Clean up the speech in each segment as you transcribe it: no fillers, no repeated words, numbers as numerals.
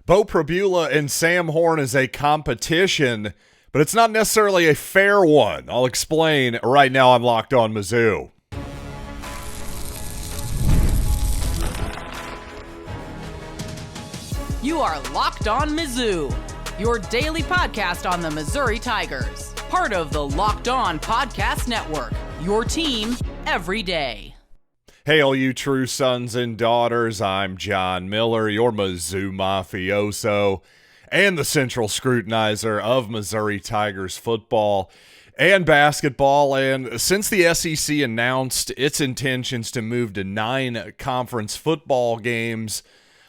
Bo Prabula and Sam Horn is a competition, but it's not necessarily a fair one. I'll explain right now on Locked On Mizzou. You are Locked On Mizzou, your daily podcast on the Missouri Tigers. Part of the Locked On Podcast Network, your team every day. Hey, all you true sons and daughters, I'm John Miller, your Mizzou mafioso and the central scrutinizer of Missouri Tigers football and basketball. And since the SEC announced its intentions to move to 9 conference football games,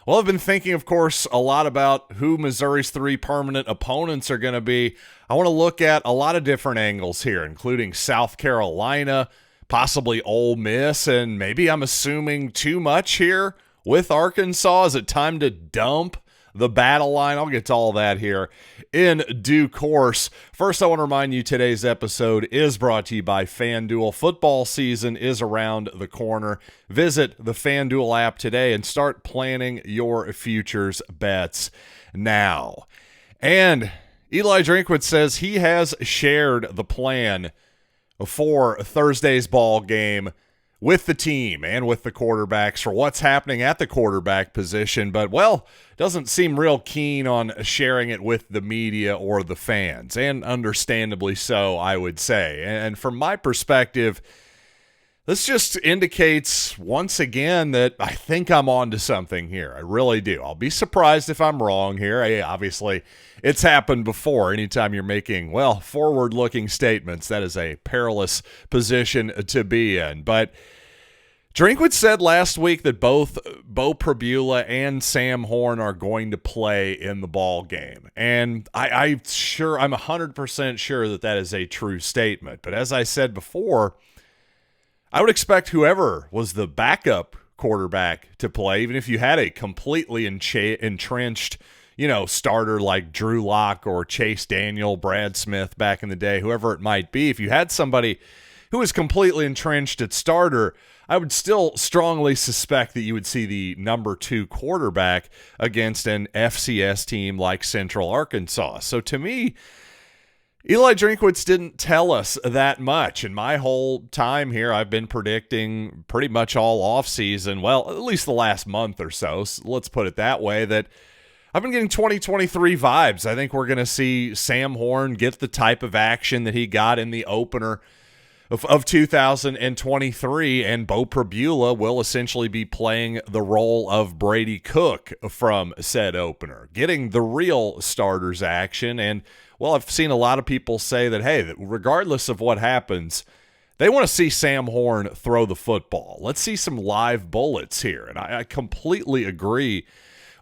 well, I've been thinking, of course, a lot about who Missouri's 3 permanent opponents are going to be. I want to look at a lot of different angles here, including South Carolina, possibly Ole Miss, and maybe I'm assuming too much here with Arkansas. Is it time to dump the battle line? I'll get to all that here in due course. First, I want to remind you today's episode is brought to you by FanDuel. Football season is around the corner. Visit the FanDuel app today and start planning your futures bets now. And Eli Drinkwitz says he has shared the plan for Thursday's ball game with the team and with the quarterbacks for what's happening at the quarterback position, but, well, doesn't seem real keen on sharing it with the media or the fans, and understandably so, I would say. And from my perspective, this just indicates once again that I think I'm onto something here. I really do. I'll be surprised if I'm wrong here. Obviously, it's happened before. Anytime you're making, well, forward-looking statements, that is a perilous position to be in. But Drinkwitz said last week that both Bo Prabula and Sam Horn are going to play in the ball game. And I'm 100% sure that that is a true statement. But as I said before, I would expect whoever was the backup quarterback to play, even if you had a completely entrenched, starter like Drew Lock or Chase Daniel, Brad Smith back in the day, whoever it might be. If you had somebody who was completely entrenched at starter, I would still strongly suspect that you would see the number 2 quarterback against an FCS team like Central Arkansas. So to me, Eli Drinkwitz didn't tell us that much. And my whole time here, I've been predicting pretty much all offseason, well, at least the last month or so, let's put it that way, that I've been getting 2023 vibes. I think we're going to see Sam Horn get the type of action that he got in the opener of 2023, and Bo Prabula will essentially be playing the role of Brady Cook from said opener, getting the real starters action. And, well, I've seen a lot of people say that, hey, that regardless of what happens, they want to see Sam Horn throw the football. Let's see some live bullets here. And I completely agree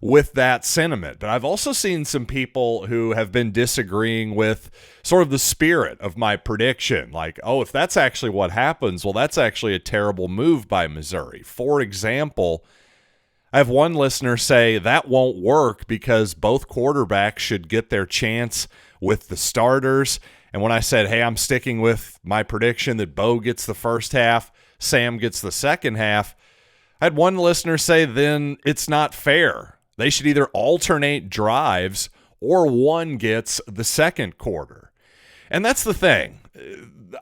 with that sentiment. But I've also seen some people who have been disagreeing with sort of the spirit of my prediction. Like, oh, if that's actually what happens, well, that's actually a terrible move by Missouri. For example, I have one listener say that won't work because both quarterbacks should get their chance with the starters. And when I said, hey, I'm sticking with my prediction that Bo gets the first half, Sam gets the second half, I had one listener say, then it's not fair. They should either alternate drives or one gets the second quarter. And that's the thing.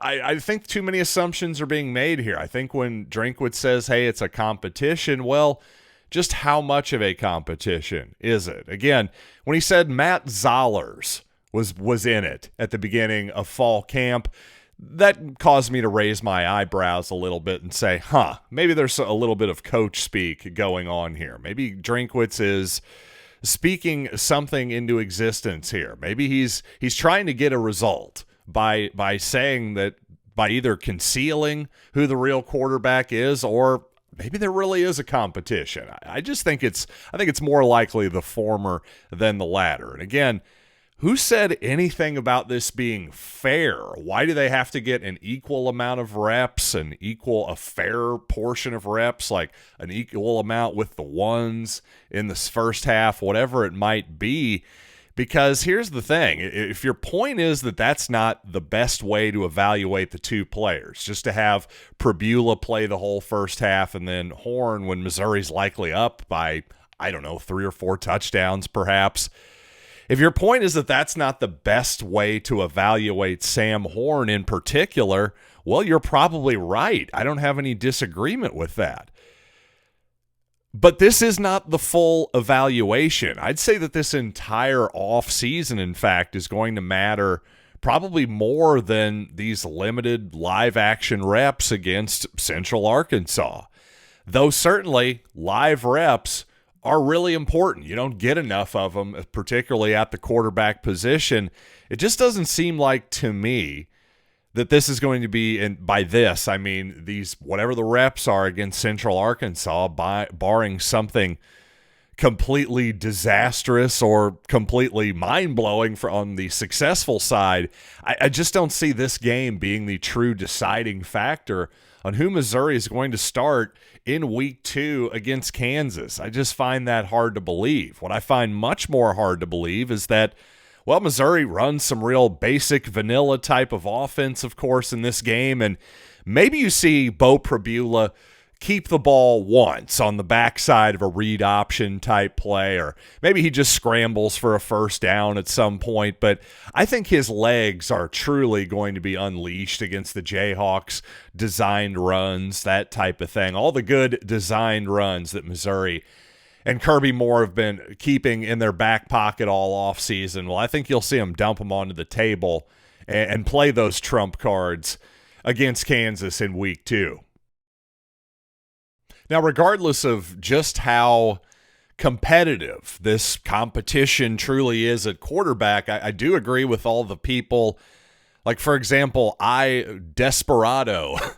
I think too many assumptions are being made here. I think when Drinkwitz says, hey, it's a competition, well, just how much of a competition is it? Again, when he said Matt Zollers was in it at the beginning of fall camp, that caused me to raise my eyebrows a little bit and say, maybe there's a little bit of coach speak going on here. Maybe Drinkwitz is speaking something into existence here. Maybe he's trying to get a result by saying that, by either concealing who the real quarterback is, or maybe there really is a competition. I think it's more likely the former than the latter. And again, who said anything about this being fair? Why do they have to get an equal amount of reps, a fair portion of reps, like an equal amount with the ones in this first half, whatever it might be? Because here's the thing. If your point is that that's not the best way to evaluate the two players, just to have Prabula play the whole first half and then Horn when Missouri's likely up by, I don't know, 3 or 4 touchdowns perhaps. If your point is that that's not the best way to evaluate Sam Horn in particular, well, you're probably right. I don't have any disagreement with that. But this is not the full evaluation. I'd say that this entire offseason, in fact, is going to matter probably more than these limited live action reps against Central Arkansas. Though certainly live reps are really important. You don't get enough of them, particularly at the quarterback position. It just doesn't seem like, to me, that this is going to be, and by this, I mean these, whatever the reps are against Central Arkansas, barring something completely disastrous or completely mind-blowing on the successful side, I just don't see this game being the true deciding factor on who Missouri is going to start in week 2 against Kansas. I just find that hard to believe. What I find much more hard to believe is that, well, Missouri runs some real basic vanilla type of offense, of course, in this game, and maybe you see Bo Prabula keep the ball once on the backside of a read option type play, or maybe he just scrambles for a first down at some point, but I think his legs are truly going to be unleashed against the Jayhawks. Designed runs, that type of thing, all the good designed runs that Missouri and Kirby Moore have been keeping in their back pocket all offseason. Well, I think you'll see them dump them onto the table and play those trump cards against Kansas in week 2. Now, regardless of just how competitive this competition truly is at quarterback, I do agree with all the people. Like, for example, Despardo,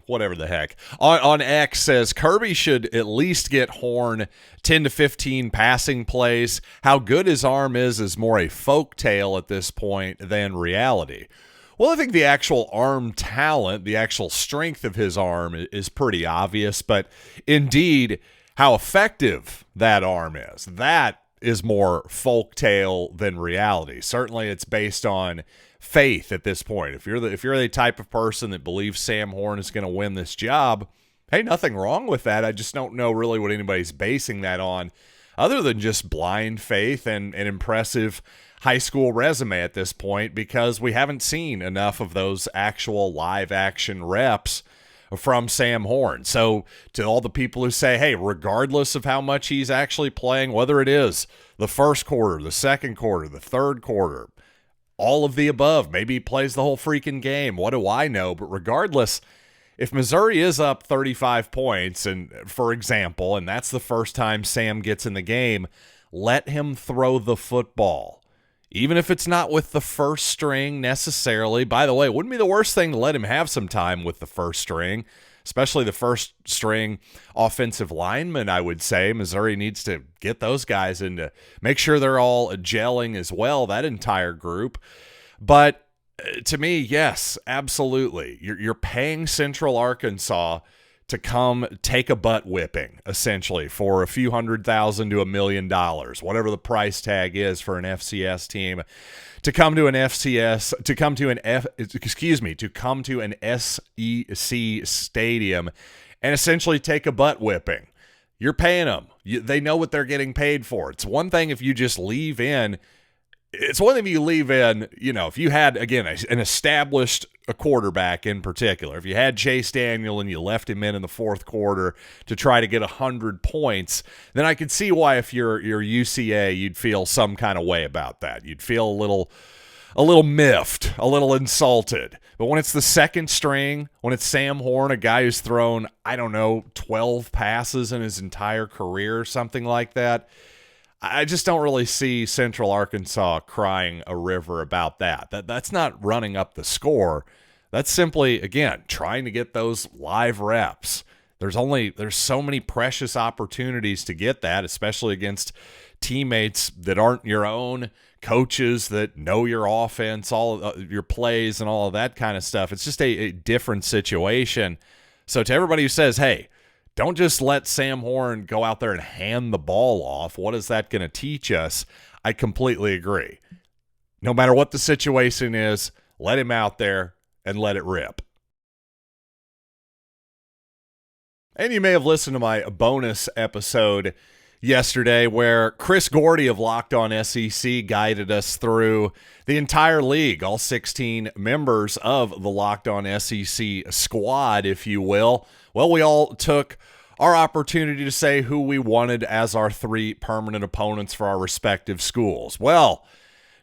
whatever the heck, on X says Kirby should at least get Horn 10 to 15 passing plays. How good his arm is more a folktale at this point than reality. Well, I think the actual arm talent, the actual strength of his arm is pretty obvious, but indeed, how effective that arm is, that is more folktale than reality. Certainly, it's based on faith at this point. If you're the type of person that believes Sam Horn is going to win this job, hey, nothing wrong with that. I just don't know really what anybody's basing that on, other than just blind faith and an impressive high school resume at this point, because we haven't seen enough of those actual live action reps from Sam Horn. So to all the people who say, hey, regardless of how much he's actually playing, whether it is the first quarter, the second quarter, the third quarter, all of the above, maybe he plays the whole freaking game, what do I know? But regardless, if Missouri is up 35 points, and for example, and that's the first time Sam gets in the game, let him throw the football. Even if it's not with the first string necessarily. By the way, it wouldn't be the worst thing to let him have some time with the first string, especially the first string offensive linemen, I would say. Missouri needs to get those guys in to make sure they're all gelling as well, that entire group. But to me, yes, absolutely. You're paying Central Arkansas to come take a butt whipping, essentially, for a few $100,000 to $1 million, whatever the price tag is for an FCS team, to come to an SEC stadium and essentially take a butt whipping. You're paying them. They know what they're getting paid for. It's one thing if you just leave in. It's one thing if you leave in, if you had, again, an established quarterback in particular, if you had Chase Daniel and you left him in the fourth quarter to try to get 100 points, then I could see why if you're UCA, you'd feel some kind of way about that. You'd feel a little miffed, a little insulted. But when it's the second string, when it's Sam Horn, a guy who's thrown, 12 passes in his entire career or something like that, I just don't really see Central Arkansas crying a river about that. That's not running up the score. That's simply, again, trying to get those live reps. There's so many precious opportunities to get that, especially against teammates that aren't your own, coaches that know your offense, all your plays and all of that kind of stuff. It's just a different situation. So to everybody who says, hey, don't just let Sam Horn go out there and hand the ball off. What is that going to teach us? I completely agree. No matter what the situation is, let him out there and let it rip. And you may have listened to my bonus episode yesterday where Chris Gordy of Locked On SEC guided us through the entire league, all 16 members of the Locked On SEC squad, if you will. Well, we all took our opportunity to say who we wanted as our 3 permanent opponents for our respective schools. Well,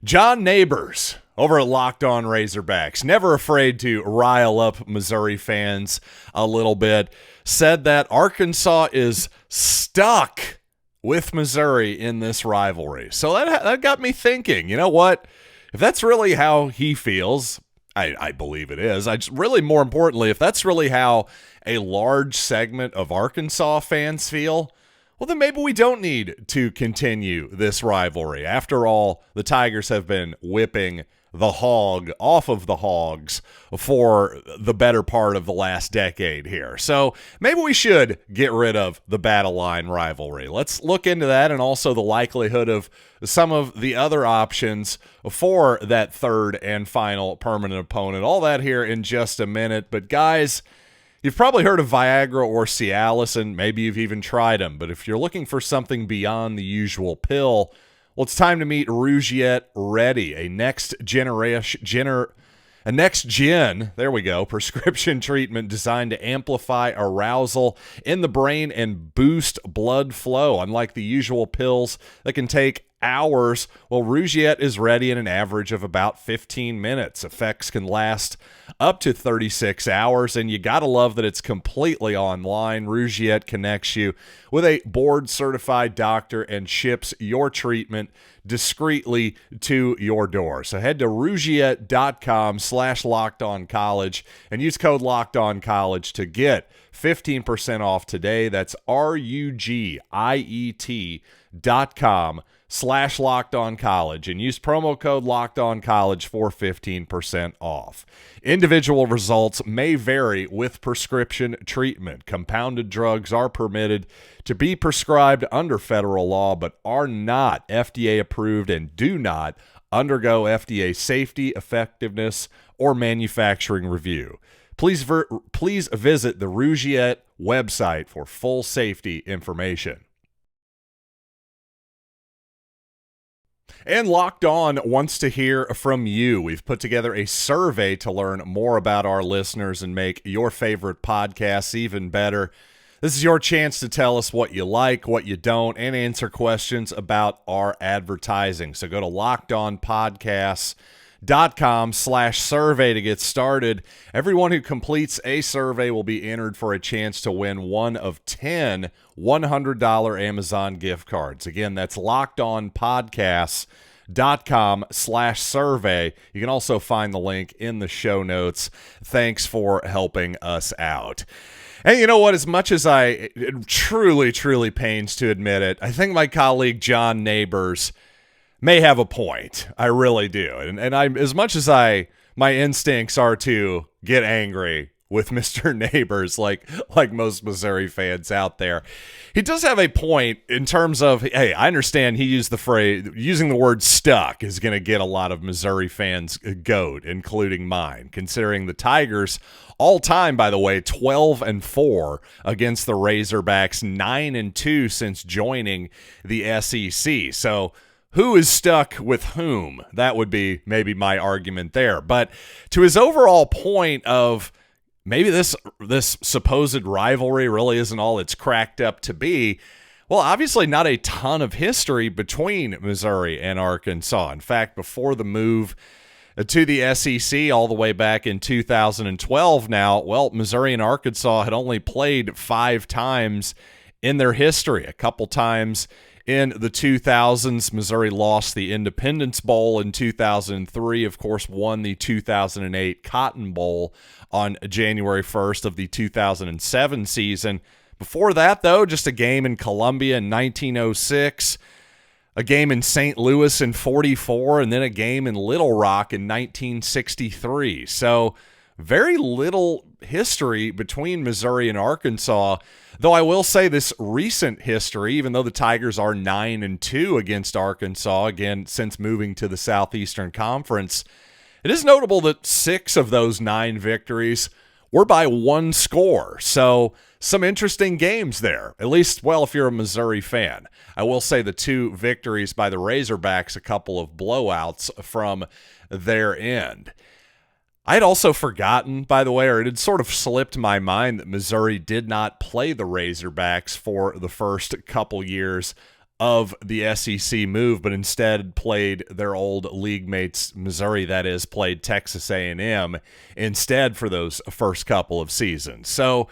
John Neighbors over at Locked On Razorbacks, never afraid to rile up Missouri fans a little bit, said that Arkansas is stuck with Missouri in this rivalry. So that got me thinking, you know what? If that's really how he feels, I believe it is. Really, more importantly, if that's really how a large segment of Arkansas fans feel, well, then maybe we don't need to continue this rivalry. After all, the Tigers have been whipping the hog off of the Hogs for the better part of the last decade here. So maybe we should get rid of the battle line rivalry. Let's look into that and also the likelihood of some of the other options for that third and final permanent opponent. All that here in just a minute. But guys, you've probably heard of Viagra or Cialis, and maybe you've even tried them. But if you're looking for something beyond the usual pill, well, it's time to meet Rugiet Ready, a next-gen prescription treatment designed to amplify arousal in the brain and boost blood flow. Unlike the usual pills that can take hours, well, Rugiet is ready in an average of about 15 minutes. Effects can last up to 36 hours, and you gotta love that it's completely online. Rugiet connects you with a board-certified doctor and ships your treatment discreetly to your door. So head to Rugiet.com/LockedOnCollege and use code LockedOnCollege to get 15% off today. That's RUGIET.com/LockedOnCollege and use promo code LockedOnCollege for 15% off. Individual results may vary with prescription treatment. Compounded drugs are permitted to be prescribed under federal law but are not FDA approved and do not undergo FDA safety, effectiveness, or manufacturing review. Please visit the Rugiet website for full safety information. And Locked On wants to hear from you. We've put together a survey to learn more about our listeners and make your favorite podcasts even better. This is your chance to tell us what you like, what you don't, and answer questions about our advertising. So go to LockedOnPodcasts.com/survey to get started. Everyone who completes a survey will be entered for a chance to win one of 10 $100 Amazon gift cards. Again, that's LockedOnPodcasts.com/survey. You can also find the link in the show notes. Thanks for helping us out. And you know what? As much as it truly pains to admit it, I think my colleague John Neighbors may have a point. I really do. And I, as much as my instincts are to get angry with Mr. Neighbors, like most Missouri fans out there, he does have a point in terms of, hey, I understand he used the phrase, using the word stuck is going to get a lot of Missouri fans goat, including mine, considering the Tigers all time, by the way, 12-4 against the Razorbacks, 9-2 since joining the SEC. So who is stuck with whom? That would be maybe my argument there. But to his overall point of maybe this supposed rivalry really isn't all it's cracked up to be, well, obviously not a ton of history between Missouri and Arkansas. In fact, before the move to the SEC all the way back in 2012 now, well, Missouri and Arkansas had only played 5 times in their history. A couple times in the 2000s, Missouri lost the Independence Bowl in 2003, of course, won the 2008 Cotton Bowl on January 1st of the 2007 season. Before that, though, just a game in Columbia in 1906, a game in St. Louis in 44, and then a game in Little Rock in 1963. So very little history between Missouri and Arkansas, though I will say this recent history, even though the Tigers are 9-2 against Arkansas, again, since moving to the Southeastern Conference, it is notable that 6 of those 9 victories were by one score. So some interesting games there, at least, well, if you're a Missouri fan. I will say the 2 victories by the Razorbacks, a couple of blowouts from their end. I had also forgotten, by the way, or it had sort of slipped my mind that Missouri did not play the Razorbacks for the first couple years of the SEC move, but instead played their old league mates, Missouri, that is, played Texas A&M instead for those first couple of seasons. So,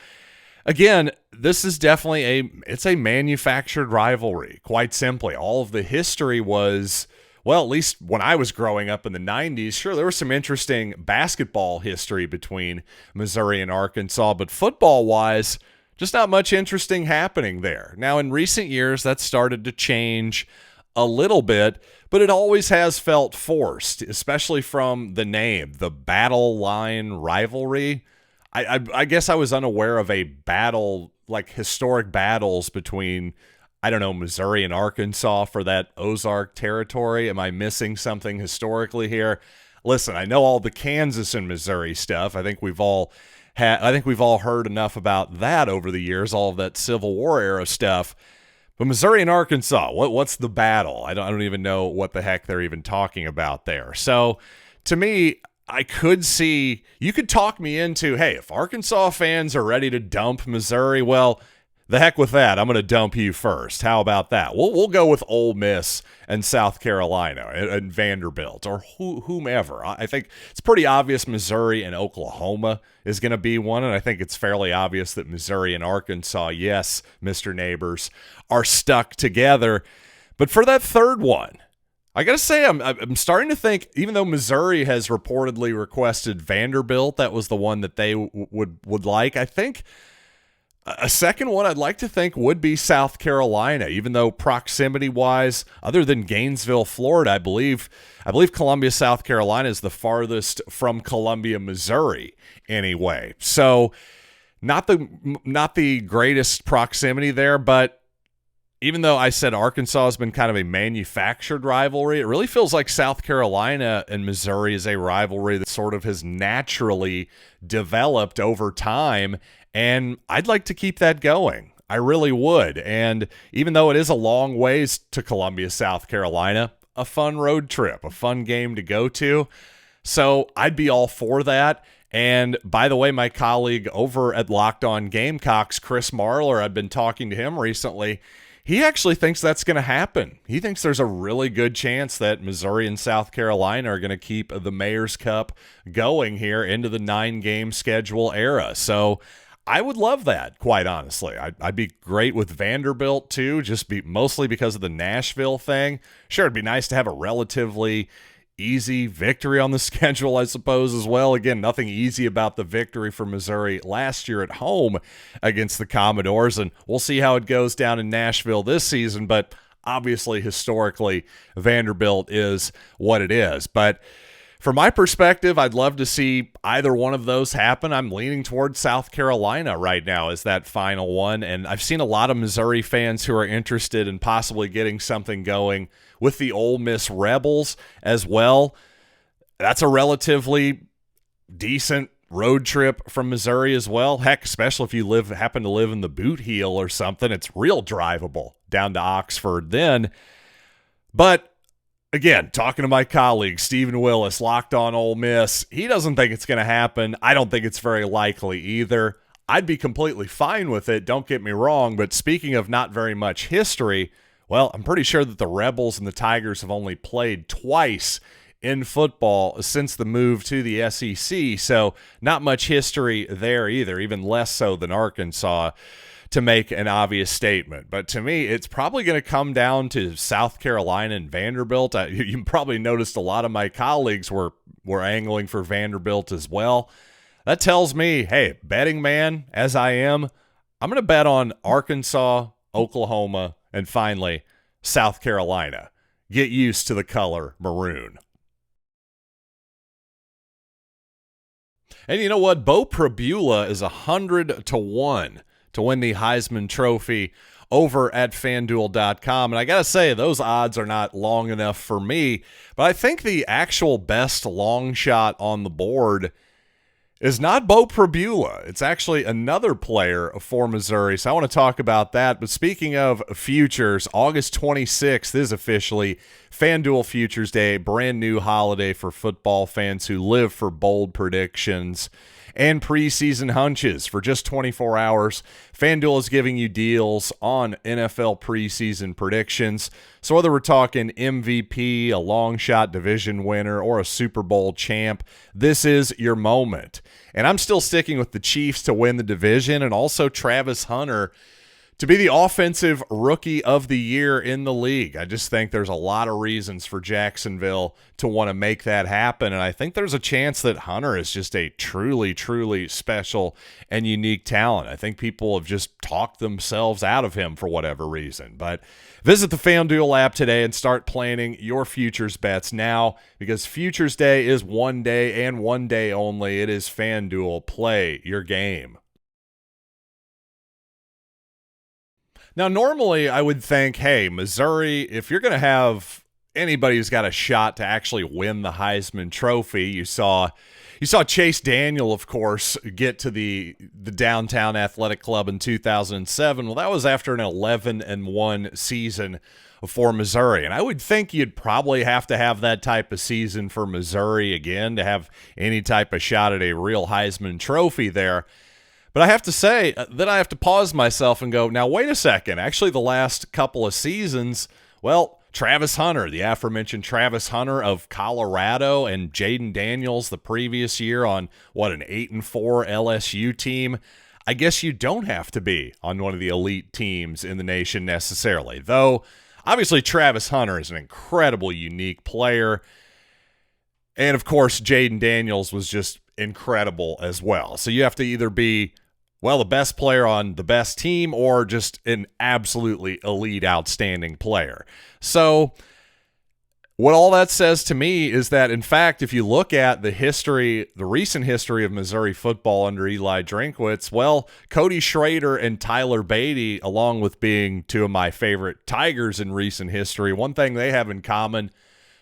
again, this is definitely it's a manufactured rivalry, quite simply. All of the history was, well, at least when I was growing up in the 90s, sure, there was some interesting basketball history between Missouri and Arkansas, but football-wise, just not much interesting happening there. Now, in recent years, that's started to change a little bit, but it always has felt forced, especially from the name, the Battle Line Rivalry. I guess I was unaware of a battle, like historic battles between, I don't know, Missouri and Arkansas for that Ozark territory. Am I missing something historically here? Listen, I know all the Kansas and Missouri stuff. I think we've all heard enough about that over the years, all of that Civil War era stuff. But Missouri and Arkansas, what's the battle? I don't even know what the heck they're even talking about there. So to me, I could see, you could talk me into, hey, if Arkansas fans are ready to dump Missouri, well, the heck with that. I'm going to dump you first. How about that? We'll go with Ole Miss and South Carolina and Vanderbilt or whomever. I think it's pretty obvious Missouri and Oklahoma is going to be one, and I think it's fairly obvious that Missouri and Arkansas, yes, Mr. Neighbors, are stuck together. But for that third one, I got to say I'm starting to think, even though Missouri has reportedly requested Vanderbilt, that was the one that they would like, I think a second one I'd like to think would be South Carolina, even though proximity-wise, other than Gainesville, Florida, I believe Columbia, South Carolina is the farthest from Columbia, Missouri, anyway. So not the greatest proximity there, but even though I said Arkansas has been kind of a manufactured rivalry, it really feels like South Carolina and Missouri is a rivalry that sort of has naturally developed over time. And I'd like to keep that going. I really would. And even though it is a long ways to Columbia, South Carolina, a fun road trip, a fun game to go to. So I'd be all for that. And by the way, my colleague over at Locked On Gamecocks, Chris Marler, I've been talking to him recently. He actually thinks that's going to happen. He thinks there's a really good chance that Missouri and South Carolina are going to keep the Mayor's Cup going here into the 9-game schedule era. So I would love that, quite honestly. I'd be great with Vanderbilt, too, mostly because of the Nashville thing. Sure, it'd be nice to have a relatively easy victory on the schedule, I suppose, as well. Again, nothing easy about the victory for Missouri last year at home against the Commodores, and we'll see how it goes down in Nashville this season, but obviously, historically, Vanderbilt is what it is. But from my perspective, I'd love to see either one of those happen. I'm leaning towards South Carolina right now as that final one, and I've seen a lot of Missouri fans who are interested in possibly getting something going with the Ole Miss Rebels as well. That's a relatively decent road trip from Missouri as well. Heck, especially if you happen to live in the Boot Heel or something, it's real drivable down to Oxford then. But again, talking to my colleague, Stephen Willis, Locked On Ole Miss, he doesn't think it's going to happen. I don't think it's very likely either. I'd be completely fine with it, don't get me wrong, but speaking of not very much history, well, I'm pretty sure that the Rebels and the Tigers have only played twice in football since the move to the SEC, so not much history there either, even less so than Arkansas, to make an obvious statement. But to me, it's probably going to come down to South Carolina and Vanderbilt. You probably noticed a lot of my colleagues were angling for Vanderbilt as well. That tells me, hey, betting man, as I am, I'm going to bet on Arkansas, Oklahoma, and finally, South Carolina. Get used to the color maroon. And you know what? Bo Prabula is 100-1 to win the Heisman Trophy over at FanDuel.com. And I got to say, those odds are not long enough for me. But I think the actual best long shot on the board is not Bo Prabula. It's actually another player for Missouri, so I want to talk about that. But speaking of futures, August 26th is officially FanDuel Futures Day, brand new holiday for football fans who live for bold predictions and preseason hunches. For just 24 hours, FanDuel is giving you deals on NFL preseason predictions. So whether we're talking MVP, a long shot division winner, or a Super Bowl champ, this is your moment. And I'm still sticking with the Chiefs to win the division, and also Travis Hunter to be the offensive rookie of the year in the league. I just think there's a lot of reasons for Jacksonville to want to make that happen, and I think there's a chance that Hunter is just a truly, truly special and unique talent. I think people have just talked themselves out of him for whatever reason. But visit the FanDuel app today and start planning your futures bets now, because Futures Day is one day and one day only. It is FanDuel. Play your game. Now, normally I would think, hey, Missouri, if you're going to have anybody who's got a shot to actually win the Heisman Trophy, you saw Chase Daniel, of course, get to the Downtown Athletic Club in 2007. Well, that was after an 11-1 season for Missouri. And I would think you'd probably have to have that type of season for Missouri again to have any type of shot at a real Heisman Trophy there. But I have to say, then I have to pause myself and go, now, wait a second. Actually, the last couple of seasons, well, Travis Hunter, the aforementioned Travis Hunter of Colorado, and Jaden Daniels the previous year on, an 8-4 LSU team. I guess you don't have to be on one of the elite teams in the nation necessarily. Though, obviously, Travis Hunter is an incredible, unique player. And, of course, Jaden Daniels was just incredible as well. So you have to either be, the best player on the best team or just an absolutely elite, outstanding player. So what all that says to me is that, in fact, if you look at the recent history of Missouri football under Eli Drinkwitz, Cody Schrader and Tyler Beatty, along with being two of my favorite Tigers in recent history, one thing they have in common,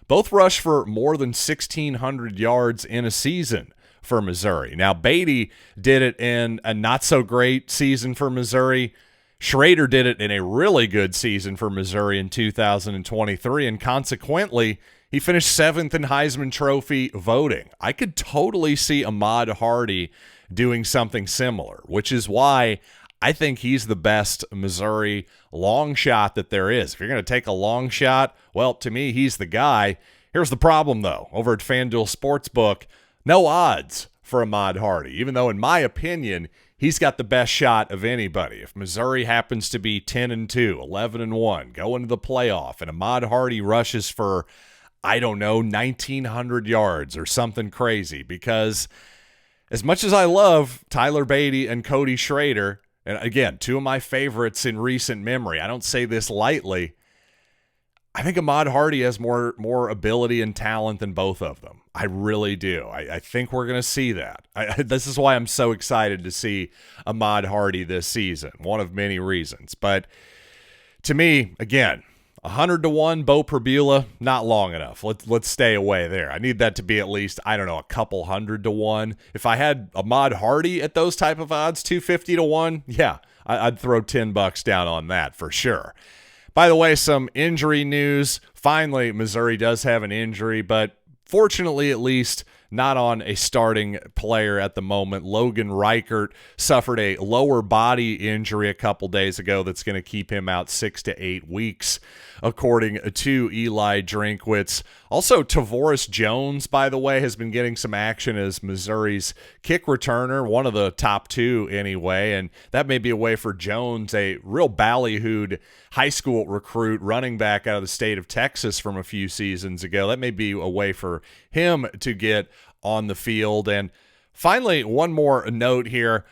both rush for more than 1,600 yards in a season for Missouri. Now, Beatty did it in a not-so-great season for Missouri. Schrader did it in a really good season for Missouri in 2023, and consequently, he finished 7th in Heisman Trophy voting. I could totally see Ahmad Hardy doing something similar, which is why I think he's the best Missouri long shot that there is. If you're going to take a long shot, to me, he's the guy. Here's the problem, though. Over at FanDuel Sportsbook, no odds for Ahmad Hardy, even though, in my opinion, he's got the best shot of anybody. If Missouri happens to be 10-2, 11-1, go into the playoff, and Ahmad Hardy rushes for, 1,900 yards or something crazy, because as much as I love Tyler Beatty and Cody Schrader, and again, two of my favorites in recent memory, I don't say this lightly, I think Ahmad Hardy has more ability and talent than both of them. I really do. I think we're going to see that. This is why I'm so excited to see Ahmad Hardy this season, one of many reasons. But to me, again, 100-1 Bo Prabula, not long enough. Let's stay away there. I need that to be at least, a couple 100-1. If I had Ahmad Hardy at those type of odds, 250-1, yeah, I'd throw $10 down on that for sure. By the way, some injury news. Finally, Missouri does have an injury, but fortunately, at least, not on a starting player at the moment. Logan Reichert suffered a lower body injury a couple days ago that's going to keep him out 6 to 8 weeks, according to Eli Drinkwitz. Also, Tavoris Jones, by the way, has been getting some action as Missouri's kick returner, one of the top two anyway, and that may be a way for Jones, a real ballyhooed high school recruit, running back out of the state of Texas from a few seasons ago. That may be a way for him to get on the field. And finally, one more note here.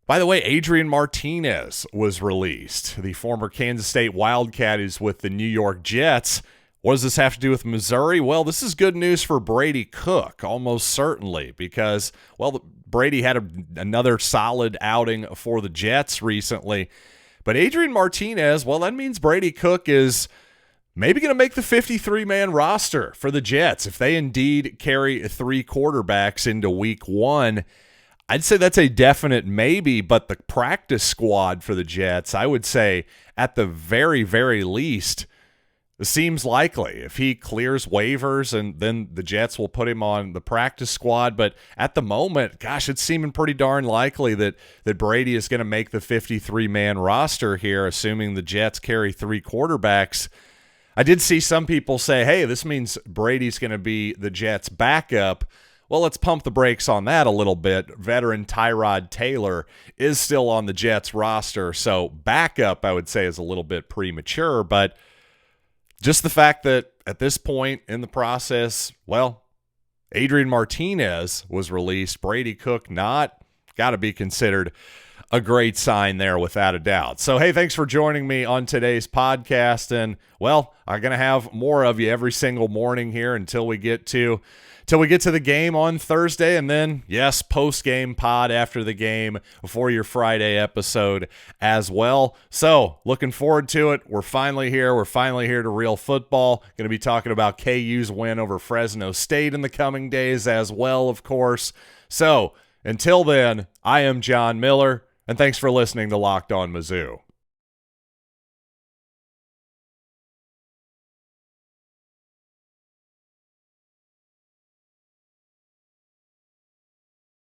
By the way, Adrian Martinez was released. The former Kansas State Wildcat is with the New York Jets. What does this have to do with Missouri? Well, this is good news for Brady Cook, almost certainly, because, Brady had another solid outing for the Jets recently. But Adrian Martinez, that means Brady Cook is maybe going to make the 53-man roster for the Jets if they indeed carry 3 quarterbacks into week 1. I'd say that's a definite maybe, but the practice squad for the Jets, I would say at the very, very least, seems likely. If he clears waivers, and then the Jets will put him on the practice squad. But at the moment, gosh, it's seeming pretty darn likely that Brady is going to make the 53-man roster here, assuming the Jets carry 3 quarterbacks. I did see some people say, hey, this means Brady's going to be the Jets' backup. Well, let's pump the brakes on that a little bit. Veteran Tyrod Taylor is still on the Jets roster, so backup, I would say, is a little bit premature, but just the fact that at this point in the process, well, Adrian Martinez was released, Brady Cook not, got to be considered a great sign there without a doubt. So, hey, thanks for joining me on today's podcast. And, well, I'm going to have more of you every single morning here until we get to the game on Thursday, and then, yes, post-game pod after the game for your Friday episode as well. So, looking forward to it. We're finally here. We're finally here to real football. Going to be talking about KU's win over Fresno State in the coming days as well, of course. So, until then, I am John Miller, and thanks for listening to Locked On Mizzou.